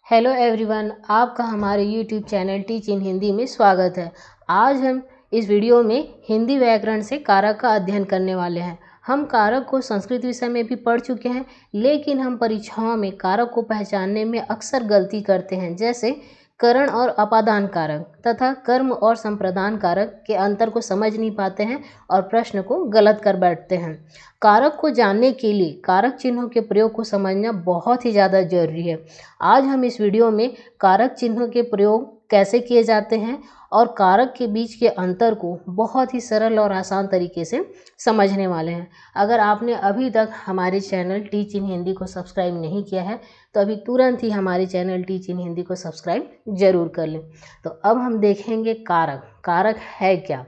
Hello everyone, आपका हमारे YouTube channel teach in Hindi में स्वागत है। आज हम इस वीडियो में हिंदी व्याकरण से कारक का अध्ययन करने वाले हैं। हम कारक को संस्कृत विषय में भी पढ़ चुके हैं, लेकिन हम परीक्षाओं में कारक को पहचानने में अक्सर गलती करते हैं, जैसे करण और अपादान कारक तथा कर्म और संप्रदान कारक के अंतर को समझ नहीं पाते हैं और प्रश्न को गलत कर बैठते हैं। कारक को जानने के लिए कारक चिन्हों के प्रयोग को समझना बहुत ही ज़्यादा जरूरी है। आज हम इस वीडियो में कारक चिन्हों के प्रयोग कैसे किए जाते हैं और कारक के बीच के अंतर को बहुत ही सरल और आसान तरीके से समझने वाले हैं। अगर आपने अभी तक हमारे चैनल टीच इन हिंदी को सब्सक्राइब नहीं किया है तो अभी तुरंत ही हमारे चैनल टीच इन हिंदी को सब्सक्राइब जरूर कर लें। तो अब हम देखेंगे कारक है क्या।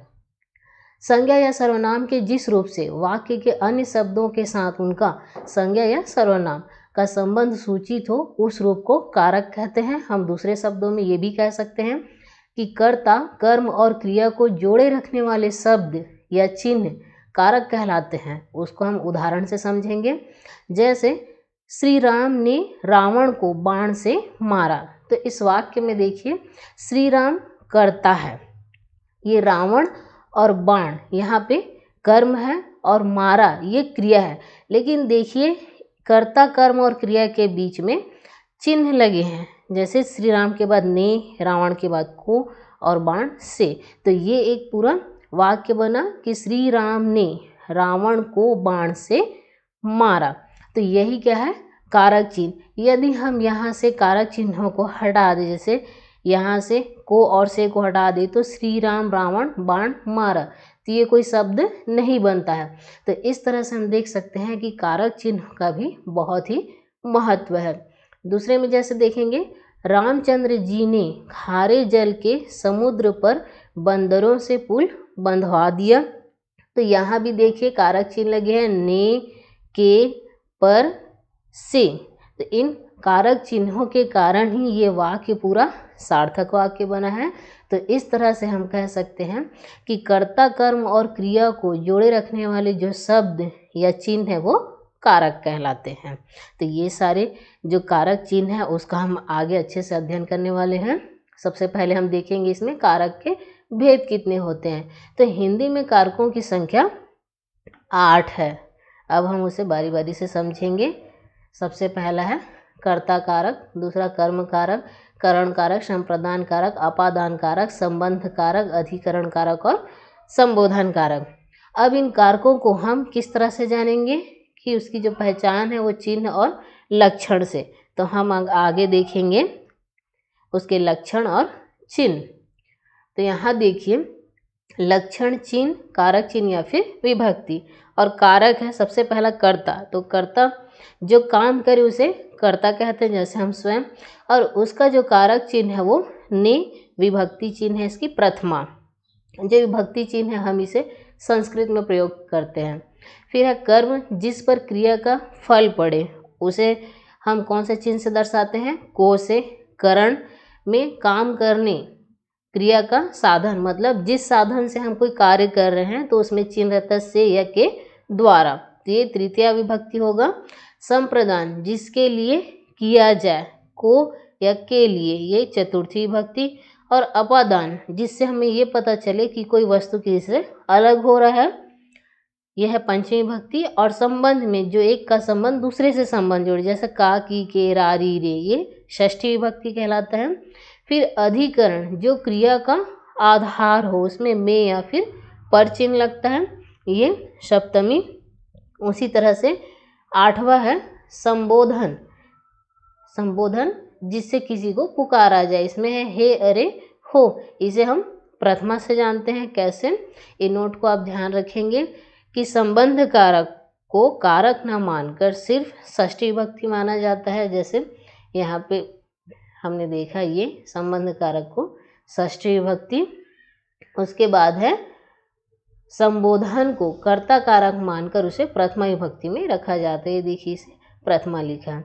संज्ञा या सर्वनाम के जिस रूप से वाक्य के अन्य शब्दों के साथ उनका संज्ञा या सर्वनाम का संबंध सूचित हो, उस रूप को कारक कहते हैं। हम दूसरे शब्दों में ये भी कह सकते हैं कि कर्ता, कर्म और क्रिया को जोड़े रखने वाले शब्द या चिन्ह कारक कहलाते हैं। उसको हम उदाहरण से समझेंगे। जैसे श्री राम ने रावण को बाण से मारा, तो इस वाक्य में देखिए श्री राम कर्ता है, ये रावण और बाण यहाँ पे कर्म है और मारा ये क्रिया है। लेकिन देखिए कर्ता, कर्म और क्रिया के बीच में चिन्ह लगे हैं, जैसे श्री राम के बाद ने, रावण के बाद को और बाण से। तो ये एक पूरा वाक्य बना कि श्री राम ने रावण को बाण से मारा। तो यही क्या है, कारक चिन्ह। यदि हम यहाँ से कारक चिन्हों को हटा दें, जैसे यहाँ से को और से को हटा दे तो श्री राम रावण बाण मारा, तो ये कोई शब्द नहीं बनता है। तो इस तरह से हम देख सकते हैं कि कारक चिन्ह का भी बहुत ही महत्व है। दूसरे में जैसे देखेंगे, रामचंद्र जी ने खारे जल के समुद्र पर बंदरों से पुल बंधवा दिया। तो यहाँ भी देखिए कारक चिन्ह लगे हैं ने, के, पर, से। तो इन कारक चिन्हों के कारण ही ये वाक्य पूरा सार्थक वाक्य बना है। तो इस तरह से हम कह सकते हैं कि कर्ता, कर्म और क्रिया को जोड़े रखने वाले जो शब्द या चिन्ह है वो कारक कहलाते हैं। तो ये सारे जो कारक चिन्ह है उसका हम आगे अच्छे से अध्ययन करने वाले हैं। सबसे पहले हम देखेंगे इसमें कारक के भेद कितने होते हैं। तो हिंदी में कारकों की संख्या 8 है। अब हम उसे बारी बारी से समझेंगे। सबसे पहला है कर्ता कारक, दूसरा कर्म कारक, करण कारक, संप्रदान कारक, अपादान कारक, संबंध कारक, अधिकरण कारक और संबोधन कारक। अब इन कारकों को हम किस तरह से जानेंगे कि उसकी जो पहचान है वो चिन्ह और लक्षण से। तो हम आगे देखेंगे उसके लक्षण और चिन्ह। तो यहाँ देखिए लक्षण, चिन्ह, कारक चिन्ह या फिर विभक्ति। और कारक है सबसे पहला कर्ता। तो कर्ता जो काम करे उसे कर्ता कहते हैं, जैसे हम स्वयं। और उसका जो कारक चिन्ह है वो ने, विभक्ति चिन्ह है इसकी प्रथमा। जो विभक्ति चिन्ह है हम इसे संस्कृत में प्रयोग करते हैं। फिर है कर्म, जिस पर क्रिया का फल पड़े, उसे हम कौन से चिन्ह से दर्शाते हैं, को से। करण में काम करने, क्रिया का साधन, मतलब जिस साधन से हम कोई कार्य कर रहे हैं तो उसमें चिन्ह रहता है से या के द्वारा, तो ये तृतीया विभक्ति होगा। संप्रदान, जिसके लिए किया जाए, को या के लिए, ये चतुर्थी विभक्ति। और अपादान, जिससे हमें ये पता चले कि कोई वस्तु किसी से अलग हो रहा है, यह है पंचमी विभक्ति। और संबंध में जो एक का संबंध दूसरे से संबंध जोड़े, जैसे का, की, के, रा, री, रे, ये षष्ठी विभक्ति कहलाता है। फिर अधिकरण, जो क्रिया का आधार हो, उसमें में या फिर पर चिन्ह लगता है, ये सप्तमी। उसी तरह से आठवां है संबोधन, संबोधन जिससे किसी को पुकारा जाए, इसमें है हे, अरे, हो, इसे हम प्रथमा से जानते हैं। कैसे, ये नोट को आप ध्यान रखेंगे कि संबंध कारक को कारक न मानकर सिर्फ षष्ठी विभक्ति माना जाता है। जैसे यहाँ पे हमने देखा ये संबंध कारक को षष्ठी विभक्ति। उसके बाद है संबोधन को कर्ता कारक मानकर उसे प्रथमा विभक्ति में रखा जाता है। देखिए इसे प्रथमा लिखा है।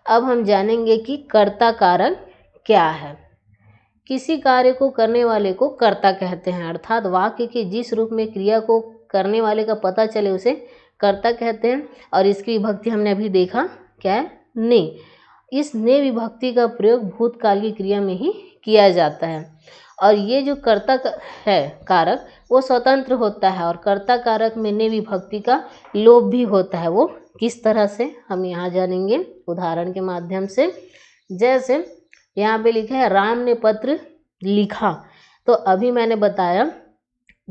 अब हम जानेंगे कि कर्ता कारक क्या है। किसी कार्य को करने वाले को कर्ता कहते हैं, अर्थात वाक्य के जिस रूप में क्रिया को करने वाले का पता चले उसे कर्ता कहते हैं। और इसकी विभक्ति हमने अभी देखा क्या है, ने। इस ने विभक्ति का प्रयोग भूतकाल की क्रिया में ही किया जाता है। और ये जो कर्ता है कारक वो स्वतंत्र होता है, और कर्ता कारक में ने विभक्ति का लोप भी होता है। वो किस तरह से हम यहाँ जानेंगे उदाहरण के माध्यम से। जैसे यहाँ पे लिखा है राम ने पत्र लिखा, तो अभी मैंने बताया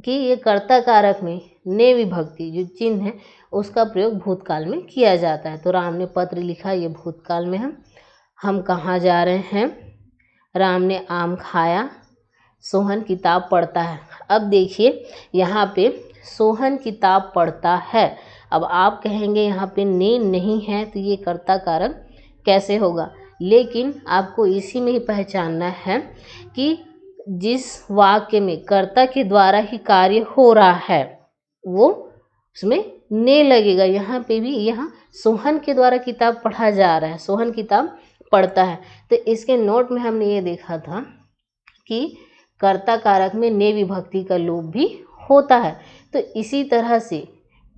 कि ये कर्ता कारक में ने विभक्ति जो चिन्ह है उसका प्रयोग भूतकाल में किया जाता है। तो राम ने पत्र लिखा, ये भूतकाल में है। हम कहाँ जा रहे हैं? राम ने आम खाया, सोहन किताब पढ़ता है। अब देखिए यहाँ पे सोहन किताब पढ़ता है। अब आप कहेंगे यहाँ पे ने नहीं है तो ये कर्ता कारक कैसे होगा? लेकिन आपको इसी में ही पहचानना है कि जिस वाक्य में कर्ता के द्वारा ही कार्य हो रहा है वो उसमें ने लगेगा। यहाँ पे भी यहाँ सोहन के द्वारा किताब पढ़ा जा रहा है, सोहन किताब पढ़ता है। तो इसके नोट में हमने ये देखा था कि कर्ता कारक में ने विभक्ति का लोप भी होता है। तो इसी तरह से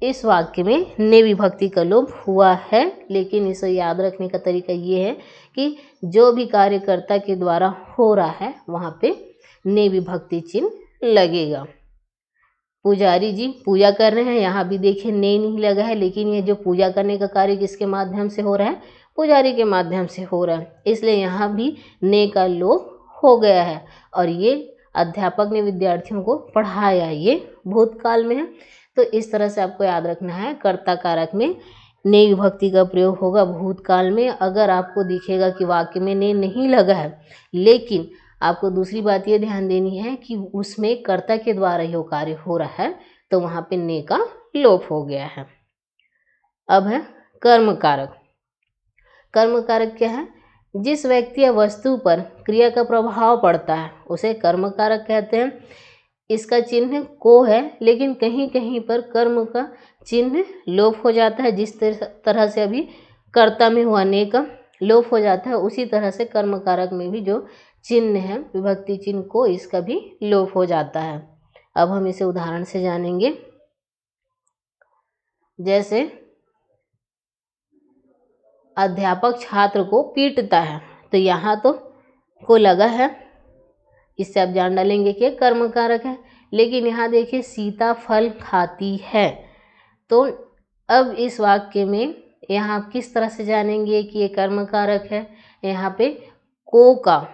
इस वाक्य में ने विभक्ति का लोप हुआ है, लेकिन इसे याद रखने का तरीका ये है कि जो भी कार्य कर्ता के द्वारा हो रहा है वहाँ पे ने विभक्ति चिन्ह लगेगा। पुजारी जी पूजा कर रहे हैं, यहाँ भी देखिए ने नहीं लगा है, लेकिन ये जो पूजा करने का कार्य किसके माध्यम से हो रहा है? पुजारी के माध्यम से हो रहा है, इसलिए यहाँ भी ने का लोप हो गया है। और ये अध्यापक ने विद्यार्थियों को पढ़ाया, ये भूतकाल में है। तो इस तरह से आपको याद रखना है, कर्ता कारक में ने विभक्ति का प्रयोग होगा भूतकाल में। अगर आपको दिखेगा कि वाक्य में ने नहीं लगा है, लेकिन आपको दूसरी बात ये ध्यान देनी है कि उसमें कर्ता के द्वारा ही कार्य हो रहा है, तो वहाँ पे ने का लोप हो गया है। अब है कर्म कारक। कर्म कारक क्या है? जिस व्यक्ति या वस्तु पर क्रिया का प्रभाव पड़ता है उसे कर्म कारक कहते हैं। इसका चिन्ह को है, लेकिन कहीं कहीं पर कर्म का चिन्ह लोप हो जाता है। जिस तरह से अभी कर्ता में हुआ ने का लोप हो जाता है, उसी तरह से कर्म कारक में भी जो चिन्ह है विभक्ति चिन्ह को, इसका भी लोप हो जाता है। अब हम इसे उदाहरण से जानेंगे। जैसे अध्यापक छात्र को पीटता है, तो यहाँ तो को लगा है, इससे आप जान डालेंगे कि कर्म कारक है। लेकिन यहाँ देखिए सीता फल खाती है, तो अब इस वाक्य में यहाँ आप किस तरह से जानेंगे कि ये कर्म कारक है? यहाँ पे को का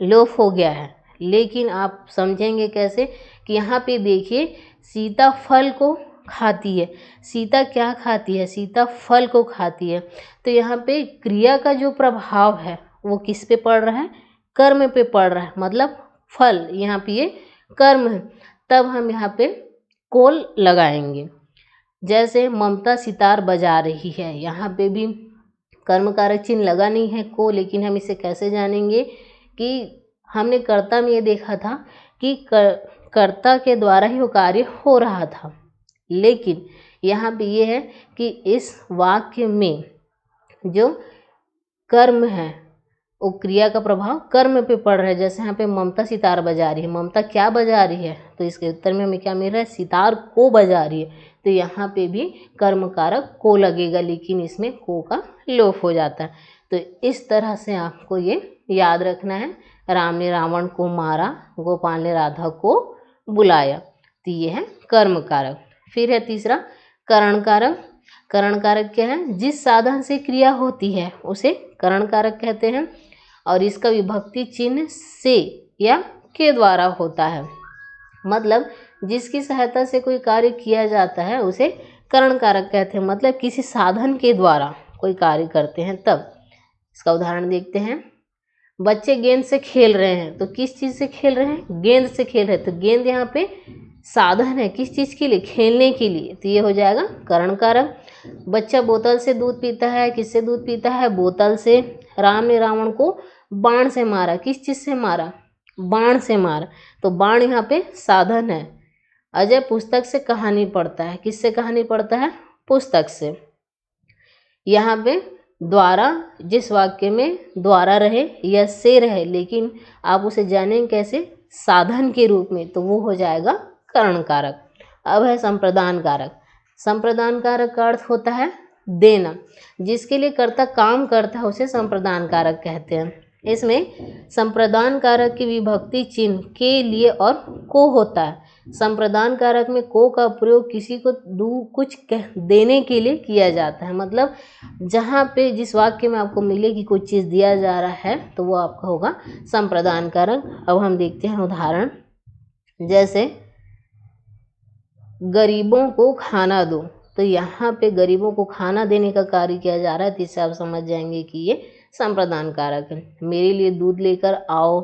लोप हो गया है, लेकिन आप समझेंगे कैसे कि यहाँ पे देखिए सीता फल को खाती है। सीता क्या खाती है? सीता फल को खाती है। तो यहाँ पे क्रिया का जो प्रभाव है वो किस पे पड़ रहा है? कर्म पे पड़ रहा है, मतलब फल, यहाँ पे ये कर्म है। तब हम यहाँ पे को लगाएंगे। जैसे ममता सितार बजा रही है, यहाँ पे भी कर्म कारक चिन्ह लगा नहीं है को, लेकिन हम इसे कैसे जानेंगे कि हमने कर्ता में ये देखा था कि कर्ता के द्वारा ही वो कार्य हो रहा था, लेकिन यहाँ पे ये है कि इस वाक्य में जो कर्म है वो क्रिया का प्रभाव कर्म पे पड़ रहा है। जैसे यहाँ पे ममता सितार बजा रही है, ममता क्या बजा रही है? तो इसके उत्तर में हमें क्या मिल रहा है? सितार को बजा रही है। तो यहाँ पे भी कर्म कारक को लगेगा, लेकिन इसमें को का लोप हो जाता है। तो इस तरह से आपको ये याद रखना है। राम ने रावण को मारा, गोपाल ने राधा को बुलाया। तो ये है कर्म कारक। फिर है तीसरा करण कारक। करण कारक क्या है? जिस साधन से क्रिया होती है उसे करण कारक कहते हैं, और इसका विभक्ति चिन्ह से या के द्वारा होता है। मतलब जिसकी सहायता से कोई कार्य किया जाता है उसे करण कारक कहते हैं। मतलब किसी साधन के द्वारा कोई कार्य करते हैं तब। इसका उदाहरण देखते हैं। बच्चे गेंद से खेल रहे हैं, तो किस चीज़ से खेल रहे हैं? गेंद से खेल रहे हैं। तो गेंद यहाँ पे साधन है, किस चीज़ के लिए? खेलने के लिए। तो ये हो जाएगा करण कारक। बच्चा बोतल से दूध पीता है, किससे दूध पीता है? बोतल से। राम ने रावण को बाण से मारा, किस चीज़ से मारा? बाण से मारा। तो बाण यहाँ पे साधन है। अजय पुस्तक से कहानी पढ़ता है, किससे कहानी पढ़ता है? पुस्तक से। यहाँ पे द्वारा, जिस वाक्य में द्वारा रहे या से रहे, लेकिन आप उसे जानेंगे कैसे? साधन के रूप में, तो वो हो जाएगा करण कारक। अब है संप्रदान कारक। संप्रदान कारक का अर्थ होता है देना। जिसके लिए कर्ता काम करता है उसे संप्रदान कारक कहते हैं। इसमें संप्रदान कारक की विभक्ति चिन्ह के लिए और को होता है। संप्रदान कारक में को का प्रयोग किसी को कुछ देने के लिए किया जाता है। मतलब जहाँ पे जिस वाक्य में आपको मिले कि कुछ चीज़ दिया जा रहा है तो वो आपका होगा संप्रदान कारक। अब हम देखते हैं उदाहरण, जैसे गरीबों को खाना दो, तो यहाँ पे गरीबों को खाना देने का कार्य किया जा रहा है, तो इससे आप समझ जाएंगे कि ये संप्रदान कारक है। मेरे लिए दूध लेकर आओ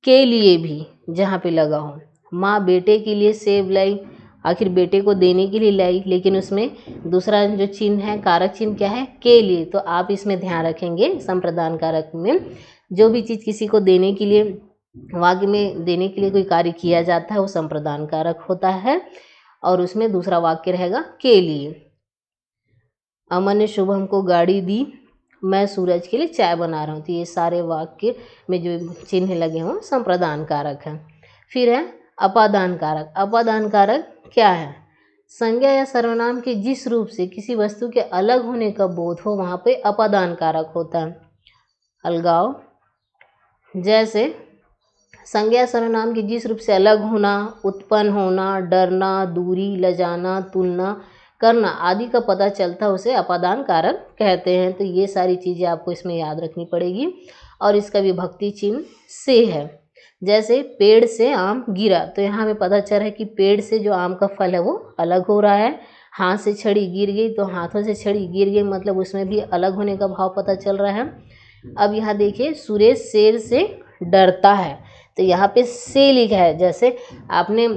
के लिए भी जहाँ पे लगा हो। माँ बेटे के लिए सेब लाई, आखिर बेटे को देने के लिए लाई, लेकिन उसमें दूसरा जो चिन्ह है कारक चिन्ह क्या है, के लिए। तो आप इसमें ध्यान रखेंगे संप्रदान कारक में जो भी चीज़ किसी को देने के लिए, वाक्य में देने के लिए कोई कार्य किया जाता है वो संप्रदान कारक होता है, और उसमें दूसरा वाक्य रहेगा के लिए। अमन ने शुभम को गाड़ी दी, मैं सूरज के लिए चाय बना रहा हूँ। तो ये सारे वाक्य में जो चिन्ह लगे हों संप्रदान कारक हैं। फिर है अपादान कारक। अपादान कारक क्या है? संज्ञा या सर्वनाम के जिस रूप से किसी वस्तु के अलग होने का बोध हो वहाँ पे अपादान कारक होता है। अलगाव, जैसे संज्ञा सर्वनाम के जिस रूप से अलग होना, उत्पन्न होना, डरना, दूरी, लजाना, तुलना करना आदि का पता चलता है उसे अपादान कारक कहते हैं। तो ये सारी चीज़ें आपको इसमें याद रखनी पड़ेगी। और इसका विभक्ति चिन्ह से है। जैसे पेड़ से आम गिरा, तो यहाँ हमें पता चल रहा है कि पेड़ से जो आम का फल है वो अलग हो रहा है। हाथ से छड़ी गिर गई, तो हाथों से छड़ी गिर गई, मतलब उसमें भी अलग होने का भाव पता चल रहा है। अब यहाँ देखिए सुरेश शेर से डरता है, तो यहाँ पे से लिखा है। जैसे आपने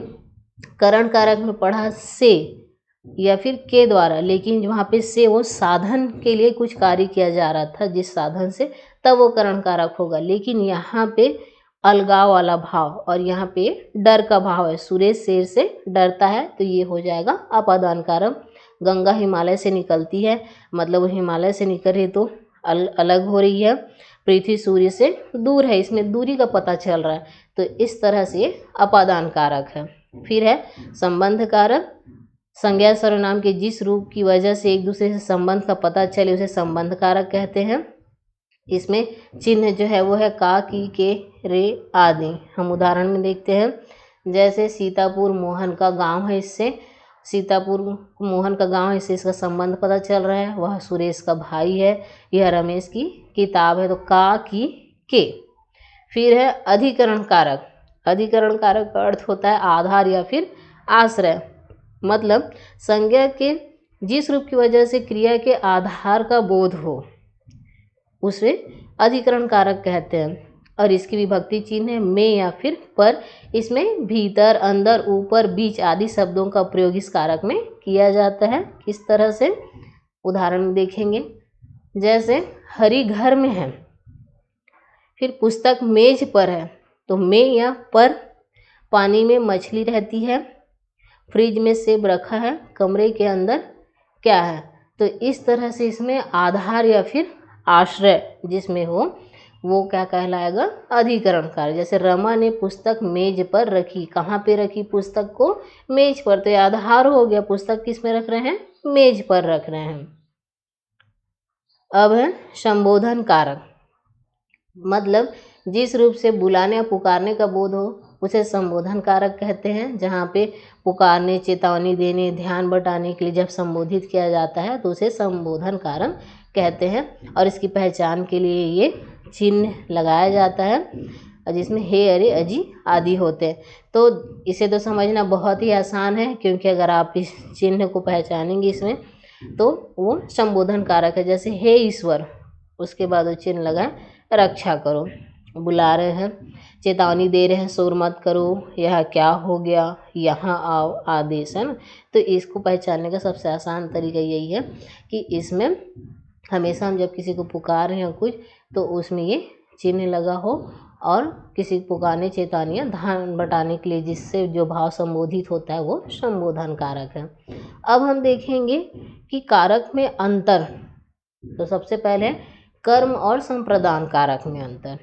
करण कारक में पढ़ा से या फिर के द्वारा, लेकिन वहाँ पे से वो साधन के लिए कुछ कार्य किया जा रहा था जिस साधन से, तब वो करण कारक होगा। लेकिन यहाँ पे अलगाव वाला भाव और यहाँ पे डर का भाव है, सुरेश शेर से डरता है, तो ये हो जाएगा अपादान कारक। गंगा हिमालय से निकलती है, मतलब वो हिमालय से निकल रही तो अलग हो रही है। पृथ्वी सूर्य से दूर है, इसमें दूरी का पता चल रहा है, तो इस तरह से अपादान कारक है। फिर है संबंध कारक। संज्ञा सर्वनाम के जिस रूप की वजह से एक दूसरे से संबंध का पता चले उसे संबंध कारक कहते हैं। इसमें चिन्ह जो है वो है का, की, के, रे आदि। हम उदाहरण में देखते हैं, जैसे सीतापुर मोहन का गांव है, इससे सीतापुर मोहन का गांव है, इससे इसका संबंध पता चल रहा है। वह सुरेश का भाई है, यह रमेश की किताब है, तो का, की, के। फिर है अधिकरण कारक। अधिकरण कारक का अर्थ होता है आधार या फिर आश्रय। मतलब संज्ञा के जिस रूप की वजह से क्रिया के आधार का बोध हो उसे अधिकरण कारक कहते हैं। और इसकी विभक्ति चिन्ह है में या फिर पर। इसमें भीतर, अंदर, ऊपर, बीच आदि शब्दों का प्रयोग इस कारक में किया जाता है। किस तरह से, उदाहरण देखेंगे। जैसे हरी घर में है, फिर पुस्तक मेज पर है, तो में या पर। पानी में मछली रहती है, फ्रिज में सेब रखा है, कमरे के अंदर क्या है। तो इस तरह से इसमें आधार या फिर आश्रय जिसमें हो वो क्या कहलाएगा, अधिकरण कारक। जैसे रमा ने पुस्तक मेज पर रखी, कहाँ पे रखी पुस्तक को, मेज पर, तो ये आधार हो गया। पुस्तक किस में रख रहे हैं, मेज पर रख रहे हैं। अब है संबोधन कारक। मतलब जिस रूप से बुलाने या पुकारने का बोध हो उसे संबोधन कारक कहते हैं। जहाँ पे पुकारने, चेतावनी देने, ध्यान बटाने के लिए जब संबोधित किया जाता है तो उसे संबोधन कारक कहते हैं। और इसकी पहचान के लिए ये चिन्ह लगाया जाता है जिसमें हे, अरे, अजी आदि होते हैं। तो इसे तो समझना बहुत ही आसान है, क्योंकि अगर आप इस चिन्ह को पहचानेंगे इसमें तो वो संबोधन कारक है। जैसे हे ईश्वर, उसके बाद वो चिन्ह लगा रक्षा करो, बुला रहे हैं, चेतावनी दे रहे हैं, शोर मत करो, यह क्या हो गया, यहाँ आओ, आदेश है ना। तो इसको पहचानने का सबसे आसान तरीका यही है कि इसमें हमेशा हम जब किसी को पुकार रहे हैं कुछ, तो उसमें ये चिन्ह लगा हो, और किसी को पुकारने, चेतावनी या ध्यान बटाने के लिए जिससे जो भाव संबोधित होता है वो संबोधन कारक है। अब हम देखेंगे कि कारक में अंतर। तो सबसे पहले कर्म और संप्रदान कारक में अंतर।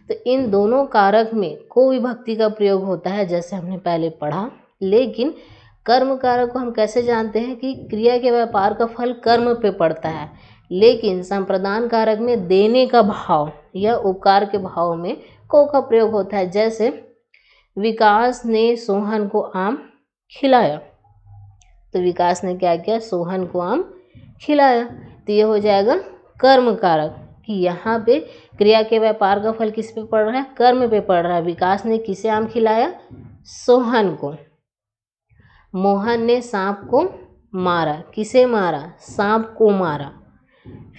तो इन दोनों कारक में को विभक्ति का प्रयोग होता है, जैसे हमने पहले पढ़ा, लेकिन कर्म कारक को हम कैसे जानते हैं कि क्रिया के व्यापार का फल कर्म पे पड़ता है, लेकिन संप्रदान कारक में देने का भाव या उपकार के भाव में को का प्रयोग होता है। जैसे विकास ने सोहन को आम खिलाया, तो विकास ने क्या किया, सोहन को आम खिलाया, तो ये हो जाएगा कर्म कारक कि यहाँ पे क्रिया के व्यापार का फल किस पे पड़ रहा है, कर्म पे पड़ रहा है। विकास ने किसे आम खिलाया, सोहन को। मोहन ने सांप को मारा, किसे मारा, सांप को मारा।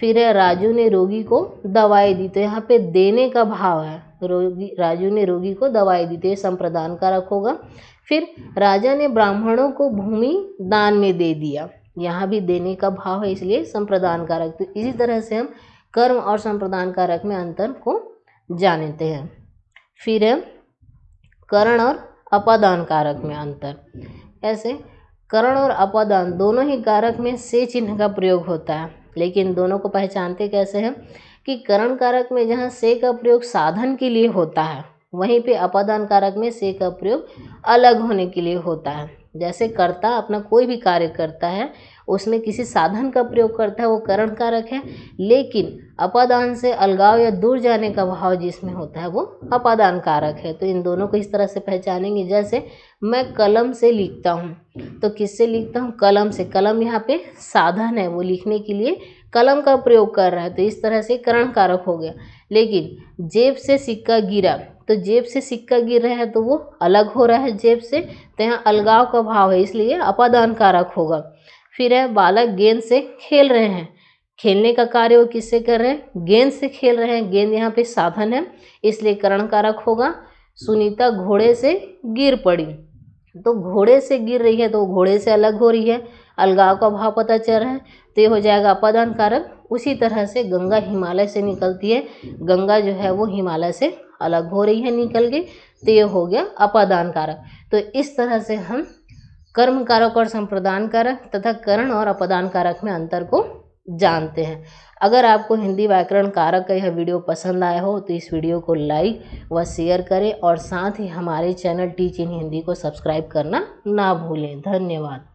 फिर है राजू ने रोगी को दवाई दी, तो यहाँ पे देने का भाव है, राजू ने रोगी को दवाई दी, तो ये संप्रदान कारक होगा। फिर राजा ने ब्राह्मणों को भूमि दान में दे दिया, यहाँ भी देने का भाव है, इसलिए संप्रदान कारक। तो इसी तरह से हम कर्म और संप्रदान कारक में अंतर को जानते हैं। फिर है करण और अपादान कारक में अंतर। ऐसे करण और अपादान दोनों ही कारक में से चिन्ह का प्रयोग होता है, लेकिन दोनों को पहचानते कैसे हैं कि करण कारक में जहाँ से का प्रयोग साधन के लिए होता है, वहीं पे अपादान कारक में से का प्रयोग अलग होने के लिए होता है। जैसे कर्ता अपना कोई भी कार्य करता है, उसमें किसी साधन का प्रयोग करता है, वो करण कारक है, लेकिन अपादान से अलगाव या दूर जाने का भाव जिसमें होता है वो अपादान कारक है। तो इन दोनों को इस तरह से पहचानेंगे। जैसे मैं कलम से लिखता हूँ, तो किससे लिखता हूँ, कलम से। कलम यहाँ पे साधन है, वो लिखने के लिए कलम का प्रयोग कर रहा है, तो इस तरह से करण कारक हो गया। लेकिन जेब से सिक्का गिरा, तो जेब से सिक्का गिर रहा है तो वो अलग हो रहा है जेब से, तो यहाँ अलगाव का भाव है, इसलिए अपादान कारक होगा। फिर है बालक गेंद से खेल रहे हैं, खेलने का कार्य वो किससे कर रहे हैं, गेंद से खेल रहे हैं, गेंद यहाँ पे साधन है, इसलिए करण कारक होगा। सुनीता घोड़े से गिर पड़ी, तो घोड़े से गिर रही है तो घोड़े से अलग हो रही है, अलगाव का भाव पता चल रहा है, तो ये हो जाएगा अपादान कारक। उसी तरह से गंगा हिमालय से निकलती है, गंगा जो है वो हिमालय से अलग हो रही है निकल के, तो ये हो गया अपादान कारक। तो इस तरह से हम कर्म कारक और संप्रदान कारक तथा करण और अपादान कारक में अंतर को जानते हैं। अगर आपको हिंदी व्याकरण कारक का यह वीडियो पसंद आया हो तो इस वीडियो को लाइक व शेयर करें और साथ ही हमारे चैनल टीच इन हिंदी को सब्सक्राइब करना ना भूलें। धन्यवाद।